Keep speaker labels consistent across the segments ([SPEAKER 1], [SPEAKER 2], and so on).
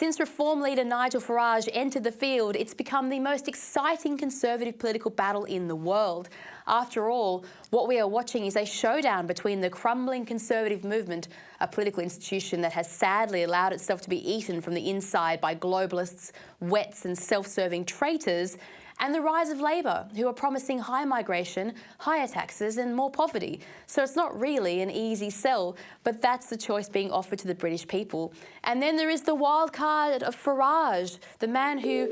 [SPEAKER 1] Since Reform leader Nigel Farage entered the field, it's become the most exciting Conservative political battle in the world. After all, what we are watching is a showdown between the crumbling Conservative movement, a political institution that has sadly allowed itself to be eaten from the inside by globalists, wets and self-serving traitors, and the rise of Labor, who are promising high migration, higher taxes and more poverty. So it's not really an easy sell, but that's the choice being offered to the British people. And then there is the wild card of Farage, the man who,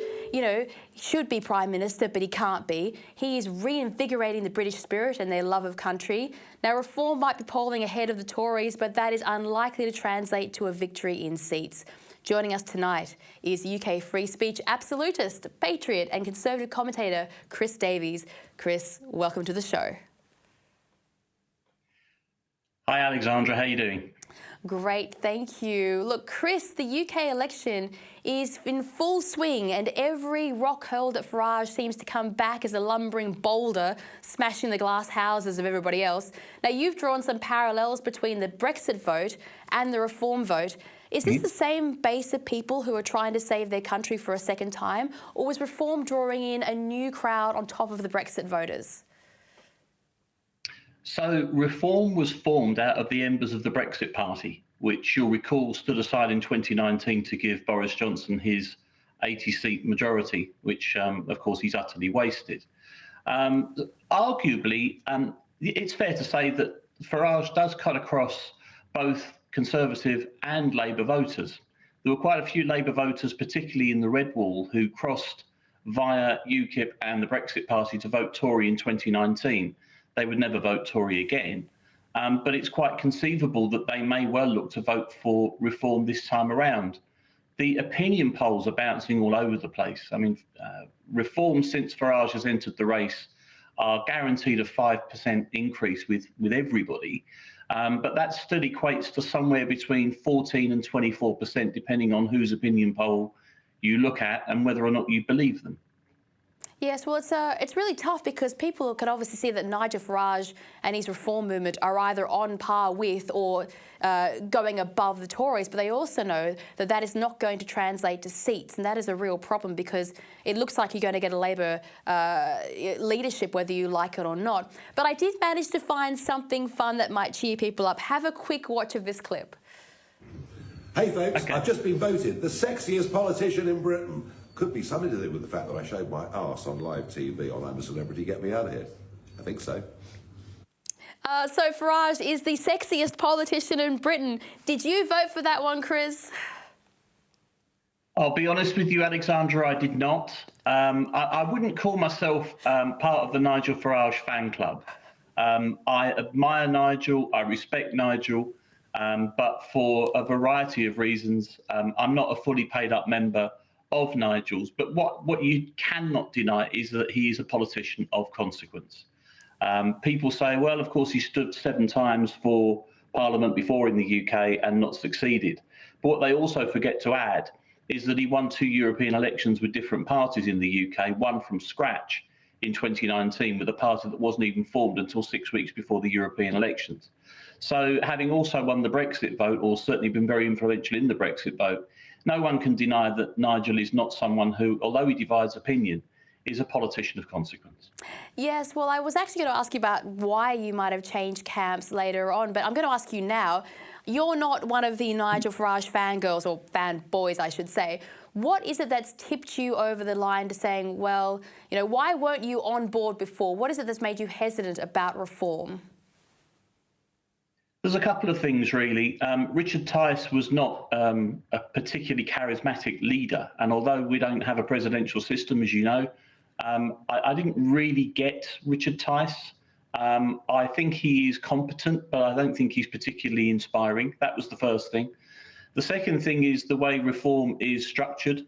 [SPEAKER 1] should be Prime Minister, but he can't be. He is reinvigorating the British spirit and their love of country. Now, Reform might be polling ahead of the Tories, but that is unlikely to translate to a victory in seats. Joining us tonight is UK free speech absolutist, patriot and Conservative commentator Chris Davies. Chris, welcome to the show.
[SPEAKER 2] Hi Alexandra, how are you doing?
[SPEAKER 1] Great, thank you. Look, Chris, the UK election is in full swing and every rock hurled at Farage seems to come back as a lumbering boulder, smashing the glass houses of everybody else. Now, you've drawn some parallels between the Brexit vote and the Reform vote. Is this the same base of people who are trying to save their country for a second time, or was Reform drawing in a new crowd on top of the Brexit voters?
[SPEAKER 2] So Reform was formed out of the embers of the Brexit Party, which you'll recall stood aside in 2019 to give Boris Johnson his 80-seat majority, which, of course, he's utterly wasted. Arguably, it's fair to say that Farage does cut across both Conservative and Labour voters. There were quite a few Labour voters, particularly in the Red Wall, who crossed via UKIP and the Brexit Party to vote Tory in 2019. They would never vote Tory again. But it's quite conceivable that they may well look to vote for Reform this time around. The opinion polls are bouncing all over the place. I mean, Reform, since Farage has entered the race, are guaranteed a 5% increase with everybody. But that still equates to somewhere between 14 and 24%, depending on whose opinion poll you look at and whether or not you believe them.
[SPEAKER 1] Yes, well, it's really tough because people can obviously see that Nigel Farage and his Reform movement are either on par with or going above the Tories, but they also know that that is not going to translate to seats, and that is a real problem because it looks like you're going to get a Labor leadership whether you like it or not. But I did manage to find something fun that might cheer people up. Have a quick watch of this clip.
[SPEAKER 3] Hey folks, I've just been voted the sexiest politician in Britain. Could be something to do with the fact that I showed my arse on live TV on I'm a Celebrity, Get Me Out of Here. I think so.
[SPEAKER 1] So Farage is the sexiest politician in Britain. Did you vote for that one, Chris?
[SPEAKER 2] I'll be honest with you, Alexandra, I did not. I wouldn't call myself part of the Nigel Farage fan club. I admire Nigel, I respect Nigel, but for a variety of reasons, I'm not a fully paid up member of Nigel's. But what you cannot deny is that he is a politician of consequence. People say, well, of course, he stood 7 times for Parliament before in the UK and not succeeded. But what they also forget to add is that he won 2 European elections with different parties in the UK, one from scratch in 2019 with a party that wasn't even formed until 6 weeks before the European elections. So having also won the Brexit vote, or certainly been very influential in the Brexit vote, no one can deny that Nigel is not someone who, although he divides opinion, is a politician of consequence.
[SPEAKER 1] Yes, well, I was actually going to ask you about why you might have changed camps later on, but I'm going to ask you now. You're not one of the Nigel Farage fangirls, or fanboys, I should say. What is it that's tipped you over the line to saying, well, why weren't you on board before? What is it that's made you hesitant about Reform?
[SPEAKER 2] There's a couple of things, really. Richard Tice was not a particularly charismatic leader. And although we don't have a presidential system, as you know, I didn't really get Richard Tice. I think he is competent, but I don't think he's particularly inspiring. That was the first thing. The second thing is the way Reform is structured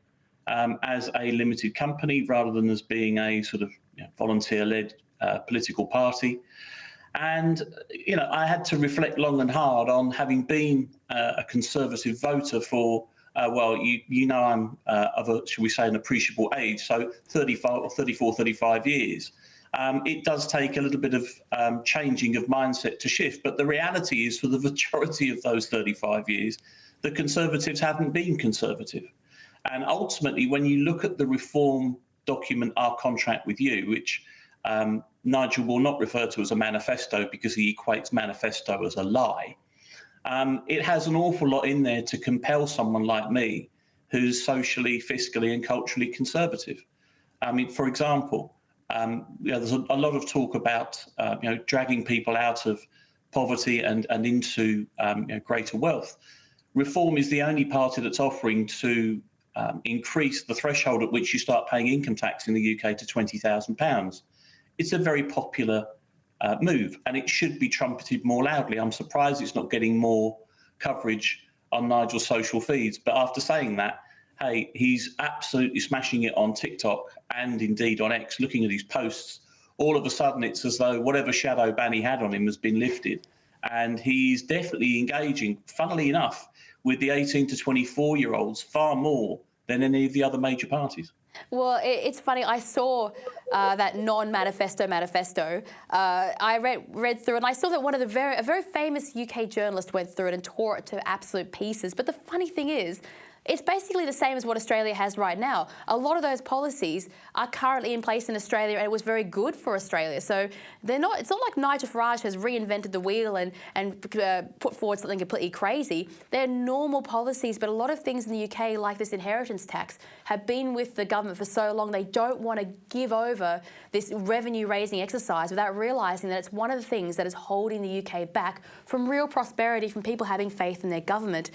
[SPEAKER 2] as a limited company rather than as being a sort of volunteer-led political party. And, I had to reflect long and hard on having been a Conservative voter for, I'm of a, shall we say, an appreciable age, so 35 years. It does take a little bit of changing of mindset to shift. But the reality is, for the majority of those 35 years, the Conservatives haven't been Conservative. And ultimately, when you look at the reform document, Our Contract with You, which Nigel will not refer to as a manifesto because he equates manifesto as a lie, it has an awful lot in there to compel someone like me, who's socially, fiscally and culturally conservative. I mean, for example, there's a lot of talk about dragging people out of poverty and into greater wealth. Reform is the only party that's offering to increase the threshold at which you start paying income tax in the UK to £20,000. It's a very popular move, and it should be trumpeted more loudly. I'm surprised it's not getting more coverage on Nigel's social feeds. But after saying that, hey, he's absolutely smashing it on TikTok and indeed on X. Looking at his posts, all of a sudden it's as though whatever shadow ban he had on him has been lifted. And he's definitely engaging, funnily enough, with the 18 to 24-year-olds far more than any of the other major parties.
[SPEAKER 1] Well, it's funny. I saw that manifesto. I read through it, and I saw that a very famous UK journalist went through it and tore it to absolute pieces. But the funny thing is, it's basically the same as what Australia has right now. A lot of those policies are currently in place in Australia, and it was very good for Australia. So they're not. It's not like Nigel Farage has reinvented the wheel and put forward something completely crazy. They're normal policies, but a lot of things in the UK, like this inheritance tax, have been with the government for so long. They don't want to give over this revenue-raising exercise without realising that it's one of the things that is holding the UK back from real prosperity, from people having faith in their government.